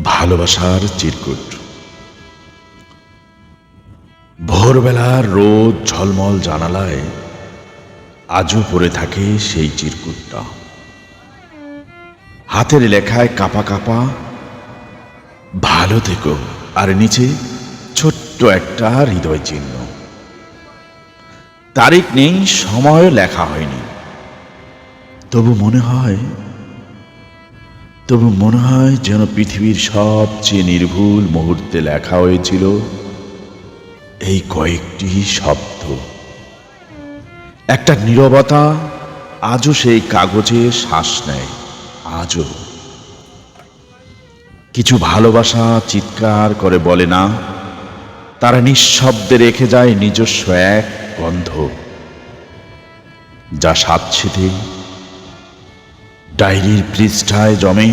ভালোবাসার চিরকুট। ভোরবেলার রোদ ঝলমল জানালায় আজও পড়ে থাকে সেই চিরকুটটা। হাতের লেখায় কাপা কাপা ভালো থেকো, আর নিচে ছোট্ট একটা হৃদয় চিহ্ন। তারিখ নেই, সময় লেখা হয়নি, তবু মনে হয় যেন পৃথিবীর সবচেয়ে নির্ভুল মুহূর্তে লেখা হয়েছিল এই কয়েকটি শব্দ। একটা নীরবতা আজও সেই কাগজে শ্বাস নেয়। আজও কিছু ভালোবাসা চিৎকার করে বলে না, তারা নিঃশব্দে রেখে যায় নিজস্ব এক গন্ধ, যা স্বাচ্ছেদে ডায়েরির পৃষ্ঠায় জমে,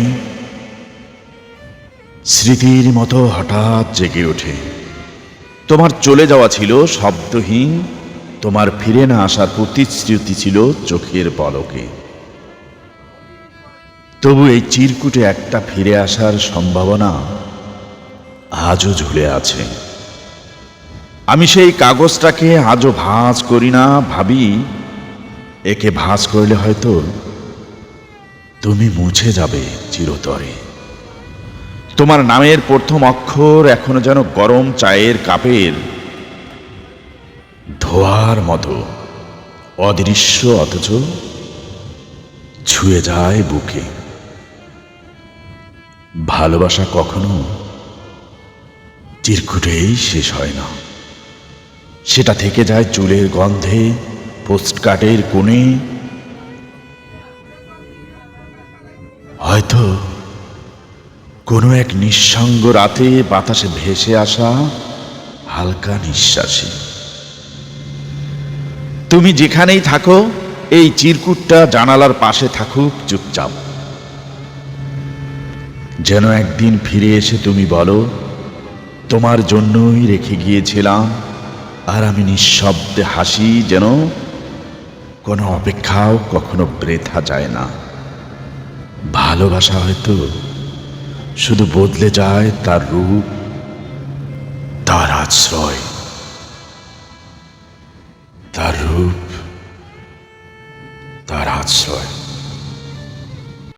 স্মৃতির মতো হঠাৎ জেগে ওঠে। তোমার চলে যাওয়া ছিল শব্দহীন, তোমার ফিরে না আসার প্রতিশ্রুতি ছিল চোখের পলকে। তবু এই চিরকুটে একটা ফিরে আসার সম্ভাবনা আজও ঝুলে আছে। আমি সেই কাগজটাকে আজও ভাঁজ করি না, ভাবি একে ভাঁজ করলে হয়তো তুমি মুছে যাবে চিরতরে। তোমার নামের প্রথম অক্ষর এখনো যেন গরম চায়ের কাপের ধোয়ার মতো অদৃশ্য, অথচ ছুঁয়ে যায় বুকে। ভালোবাসা কখনো চিরকুটেই শেষ হয় না, সেটা থেকে যায় চুলের গন্ধে, পোস্টকার্ডের কোণে, হয়তো কোনো এক নিঃসঙ্গ রাতে বাতাসে ভেসে আসা হালকা নিঃশ্বাসে। তুমি যেখানেই থাকো, এই চিরকুটটা জানালার পাশে থাকুক চুপচাপ, যেন একদিন ফিরে এসে তুমি বলো, তোমার জন্যই রেখে গিয়েছিলাম। আর আমি নিঃশব্দে হাসি, যেন কোনো অপেক্ষাও কখনো বৃথা যায় না। ভালোবাসা হয়তো শুধু বদলে যায় তার রূপ, তার আশ্রয়, তার রূপ, তার আশ্রয়।